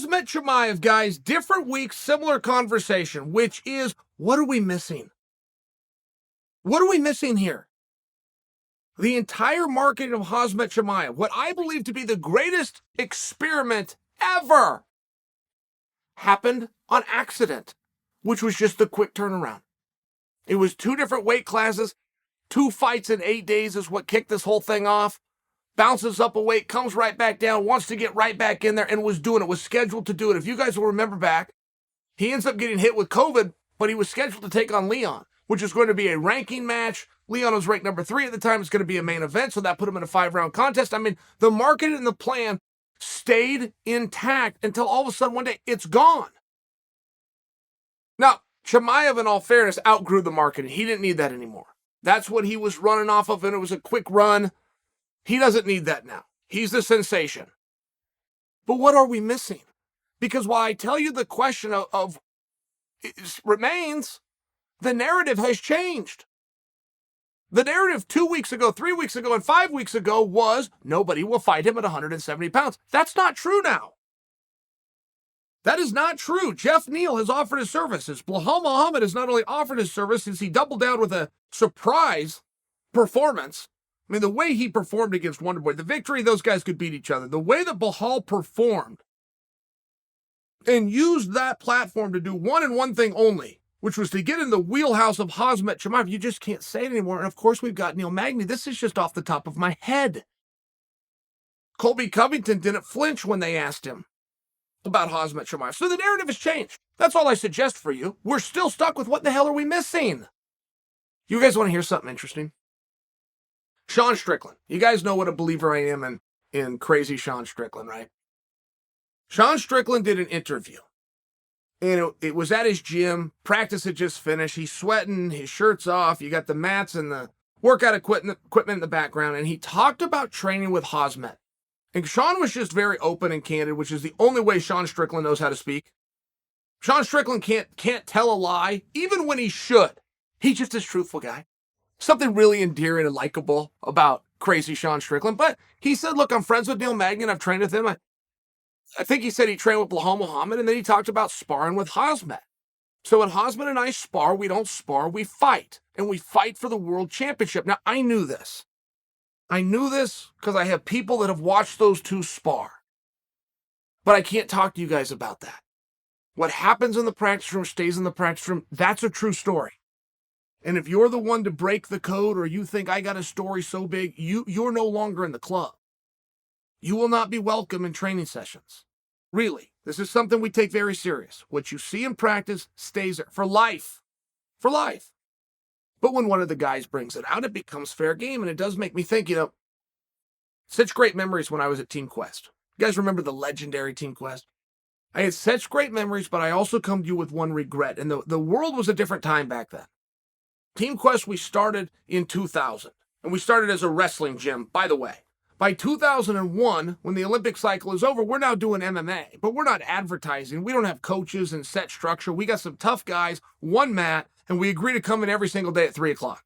Khamzat Chimaev, guys, different week, similar conversation, which is, what are we missing? What are we missing here? The entire marketing of Khamzat Chimaev, what I believe to be the greatest experiment ever, happened on accident, which was just a quick turnaround. It was 2 different weight classes, 2 fights in 8 days is what kicked this whole thing off. Bounces up a weight, comes right back down, wants to get right back in there, and was doing it, was scheduled to do it. If you guys will remember back, he ends up getting hit with COVID, but he was scheduled to take on Leon, which is going to be a ranking match. Leon was ranked number 3 at the time. It's going to be a main event, so that put him in a 5-round contest. I mean, the market and the plan stayed intact until all of a sudden one day, it's gone. Now, Chimaev, in all fairness, outgrew the marketing. He didn't need that anymore. That's what he was running off of, and it was a quick run. He doesn't need that now. He's the sensation. But what are we missing? Because while I tell you the question of remains, the narrative has changed. The narrative 2 weeks ago, 3 weeks ago, and 5 weeks ago was nobody will fight him at 170 pounds. That's not true now. That is not true. Jeff Neal has offered his services. Belal Muhammad has not only offered his services, he doubled down with a surprise performance. I mean, the way he performed against Wonderboy, the victory, those guys could beat each other. The way that Belal performed and used that platform to do one thing only, which was to get in the wheelhouse of Khamzat Chimaev. You just can't say it anymore. And of course, we've got Neil Magny. This is just off the top of my head. Colby Covington didn't flinch when they asked him about Khamzat Chimaev. So the narrative has changed. That's all I suggest for you. We're still stuck with what the hell are we missing? You guys want to hear something interesting? Sean Strickland. You guys know what a believer I am in crazy Sean Strickland, right? Sean Strickland did an interview. And it was at his gym. Practice had just finished. He's sweating. His shirt's off. You got the mats and the workout equipment in the background. And he talked about training with Khamzat. And Sean was just very open and candid, which is the only way Sean Strickland knows how to speak. Sean Strickland can't tell a lie, even when he should. He's just a truthful guy. Something really endearing and likable about crazy Sean Strickland. But he said, look, I'm friends with Neil Magny and I've trained with him. I think he said he trained with Belal Muhammad, and then he talked about sparring with Khamzat. So when Khamzat and I spar, we don't spar, we fight. And we fight for the world championship. Now, I knew this. I knew this because I have people that have watched those two spar. But I can't talk to you guys about that. What happens in the practice room stays in the practice room. That's a true story. And if you're the one to break the code, or you think I got a story so big, you're no longer in the club. You will not be welcome in training sessions. Really, this is something we take very serious. What you see in practice stays there for life. For life. But when one of the guys brings it out, it becomes fair game. And it does make me think, such great memories when I was at Team Quest. You guys remember the legendary Team Quest? I had such great memories, but I also come to you with one regret. And the world was a different time back then. Team Quest, we started in 2000, and we started as a wrestling gym, by the way. By 2001, when the Olympic cycle is over, we're now doing MMA, but we're not advertising. We don't have coaches and set structure. We got some tough guys, one mat, and we agree to come in every single day at 3 o'clock.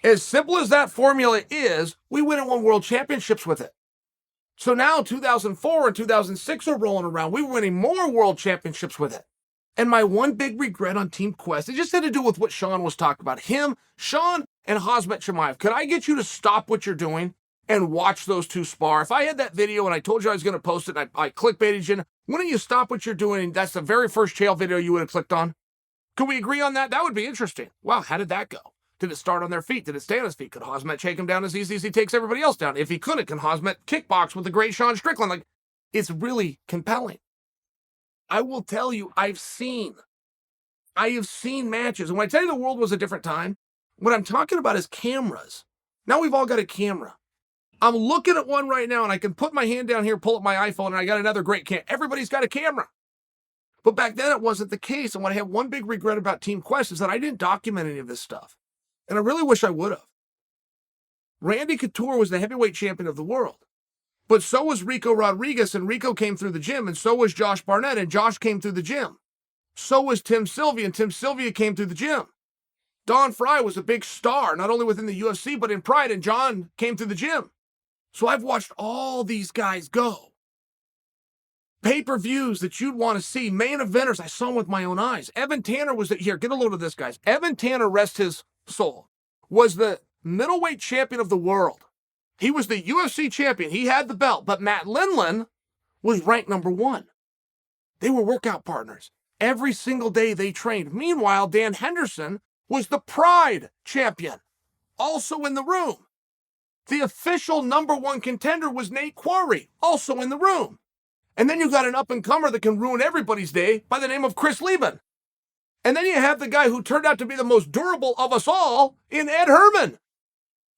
As simple as that formula is, we win and won world championships with it. So now 2004 and 2006 are rolling around. We're winning more world championships with it. And my one big regret on Team Quest, it just had to do with what Sean was talking about. Him, Sean, and Khamzat Chimaev. Could I get you to stop what you're doing and watch those two spar? If I had that video and I told you I was going to post it and I clickbaited you, wouldn't you stop what you're doing? That's the very first Chael video you would have clicked on. Could we agree on that? That would be interesting. Wow, how did that go? Did it start on their feet? Did it stay on his feet? Could Khamzat take him down as easy as he takes everybody else down? If he couldn't, can Khamzat kickbox with the great Sean Strickland? It's really compelling. I will tell you, I have seen matches. And when I tell you the world was a different time, what I'm talking about is cameras. Now we've all got a camera. I'm looking at one right now, and I can put my hand down here, pull up my iPhone, and I got another great camera. Everybody's got a camera. But back then, it wasn't the case. And what I have one big regret about Team Quest is that I didn't document any of this stuff. And I really wish I would have. Randy Couture was the heavyweight champion of the world. But so was Rico Rodriguez, and Rico came through the gym, and so was Josh Barnett, and Josh came through the gym. So was Tim Sylvia, and Tim Sylvia came through the gym. Don Fry was a big star, not only within the UFC, but in Pride, and John came through the gym. So I've watched all these guys go. pay-per-views that you'd want to see, main eventers. I saw them with my own eyes. Evan Tanner was here. Get a load of this, guys. Evan Tanner, rest his soul, was the middleweight champion of the world. He was the UFC champion. He had the belt, but Matt Lindland was ranked number 1. They were workout partners. Every single day they trained. Meanwhile, Dan Henderson was the Pride champion, also in the room. The official number 1 contender was Nate Quarry, also in the room. And then you got an up-and-comer that can ruin everybody's day by the name of Chris Lieben. And then you have the guy who turned out to be the most durable of us all in Ed Herman.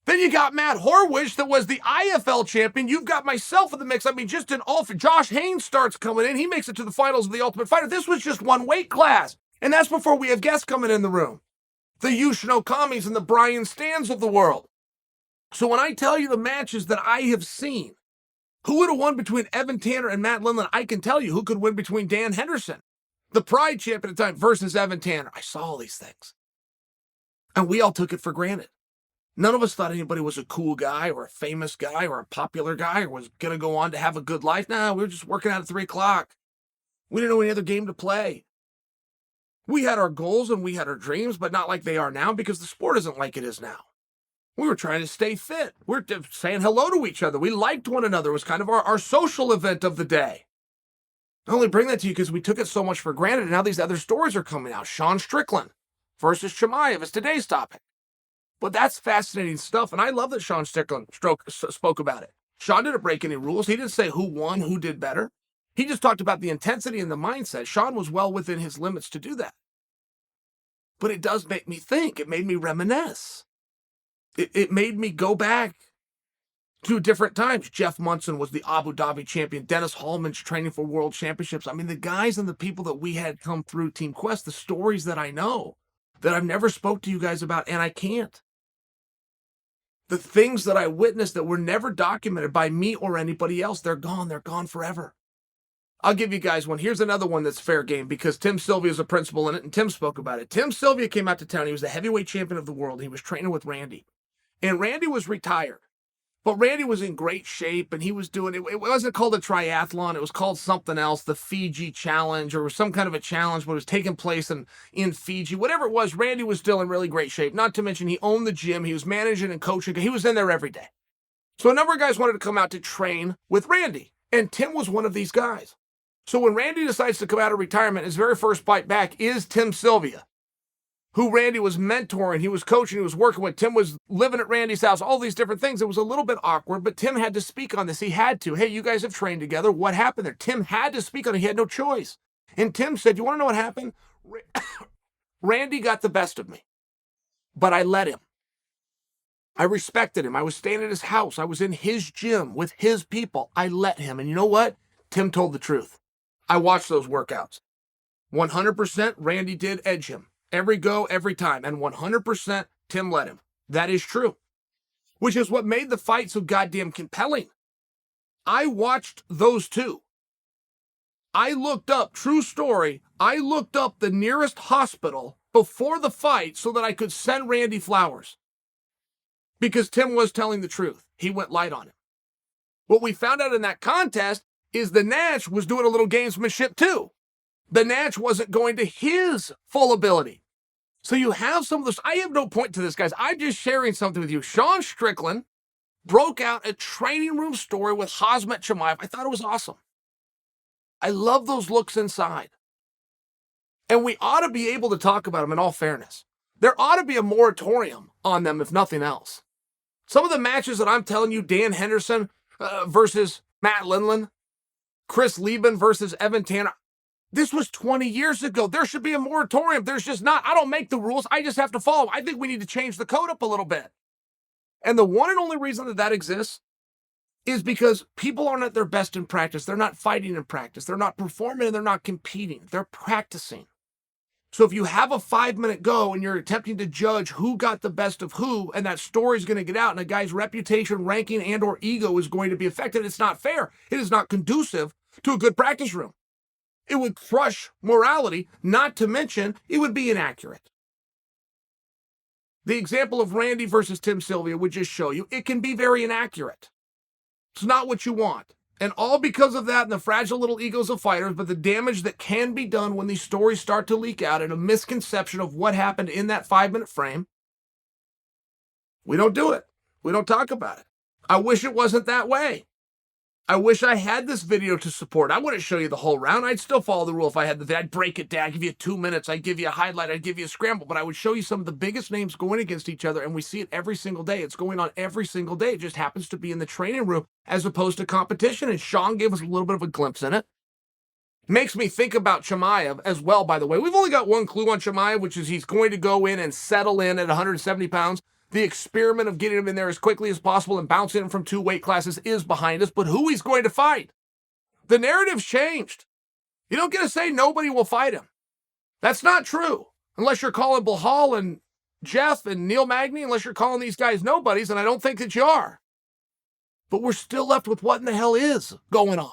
Then you got Matt Horwich that was the IFL champion. You've got myself in the mix. I mean, just in all, Josh Haynes starts coming in. He makes it to the finals of the Ultimate Fighter. This was just one weight class. And that's before we have guests coming in the room. The Yushin Okamis and the Brian Stans of the world. So when I tell you the matches that I have seen, who would have won between Evan Tanner and Matt Lindland? I can tell you who could win between Dan Henderson, the Pride champion at the time, versus Evan Tanner. I saw all these things. And we all took it for granted. None of us thought anybody was a cool guy or a famous guy or a popular guy or was going to go on to have a good life. Nah, we were just working out at 3 o'clock. We didn't know any other game to play. We had our goals and we had our dreams, but not like they are now because the sport isn't like it is now. We were trying to stay fit. We're saying hello to each other. We liked one another. It was kind of our social event of the day. I only bring that to you because we took it so much for granted, and now these other stories are coming out. Sean Strickland versus Chimaev is today's topic. But that's fascinating stuff, and I love that Sean Strickland spoke about it. Sean didn't break any rules. He didn't say who won, who did better. He just talked about the intensity and the mindset. Sean was well within his limits to do that. But it does make me think. It made me reminisce. It made me go back to different times. Jeff Munson was the Abu Dhabi champion. Dennis Hallman's training for world championships. I mean, the guys and the people that we had come through Team Quest, the stories that I know, that I've never spoke to you guys about, and I can't. The things that I witnessed that were never documented by me or anybody else, they're gone. They're gone forever. I'll give you guys one. Here's another one that's fair game because Tim Sylvia is a principal in it, and Tim spoke about it. Tim Sylvia came out to town. He was the heavyweight champion of the world. He was training with Randy. And Randy was retired. But Randy was in great shape, and he was doing it. It wasn't called a triathlon. It was called something else, the Fiji Challenge, or some kind of a challenge, but it was taking place in Fiji. Whatever it was, Randy was still in really great shape. Not to mention he owned the gym. He was managing and coaching. He was in there every day. So a number of guys wanted to come out to train with Randy, and Tim was one of these guys. So when Randy decides to come out of retirement, his very first fight back is Tim Sylvia, who Randy was mentoring, he was coaching, he was working with. Tim was living at Randy's house, all these different things. It was a little bit awkward, but Tim had to speak on this. He had to. Hey, you guys have trained together. What happened there? Tim had to speak on it. He had no choice. And Tim said, you want to know what happened? Randy got the best of me, but I let him. I respected him. I was staying at his house. I was in his gym with his people. I let him. And you know what? Tim told the truth. I watched those workouts. 100% Randy did edge him. Every go, every time. And 100% Tim let him. That is true. Which is what made the fight so goddamn compelling. I watched those two. I looked up, true story, I looked up the nearest hospital before the fight so that I could send Randy flowers. Because Tim was telling the truth. He went light on him. What we found out in that contest is the Natch was doing a little gamesmanship too. The Natch wasn't going to his full ability. So you have some of this. I have no point to this, guys. I'm just sharing something with you. Sean Strickland broke out a training room story with Khamzat Chimaev. I thought it was awesome. I love those looks inside. And we ought to be able to talk about them in all fairness. There ought to be a moratorium on them, if nothing else. Some of the matches that I'm telling you, Dan Henderson versus Matt Lindland, Chris Lieben versus Evan Tanner, this was 20 years ago. There should be a moratorium. There's just not. I don't make the rules. I just have to follow. I think we need to change the code up a little bit. And the one and only reason that that exists is because people aren't at their best in practice. They're not fighting in practice. They're not performing and they're not competing. They're practicing. So if you have a 5-minute go and you're attempting to judge who got the best of who, and that story's going to get out and a guy's reputation, ranking, and or ego is going to be affected, it's not fair. It is not conducive to a good practice room. It would crush morality, not to mention it would be inaccurate. The example of Randy versus Tim Sylvia would just show you it can be very inaccurate. It's not what you want. And all because of that and the fragile little egos of fighters, but the damage that can be done when these stories start to leak out and a misconception of what happened in that 5-minute frame. We don't do it. We don't talk about it. I wish it wasn't that way. I wish I had this video to support. I wouldn't show you the whole round. I'd still follow the rule if I had the video. I'd break it down. I'd give you 2 minutes. I'd give you a highlight. I'd give you a scramble. But I would show you some of the biggest names going against each other, and we see it every single day. It's going on every single day. It just happens to be in the training room as opposed to competition, and Sean gave us a little bit of a glimpse in it. Makes me think about Chimaev as well, by the way. We've only got one clue on Chimaev, which is he's going to go in and settle in at 170 pounds. The experiment of getting him in there as quickly as possible and bouncing him from 2 weight classes is behind us, but who he's going to fight? The narrative's changed. You don't get to say nobody will fight him. That's not true. Unless you're calling Bahal and Jeff and Neil Magny, unless you're calling these guys nobodies, and I don't think that you are. But we're still left with what in the hell is going on.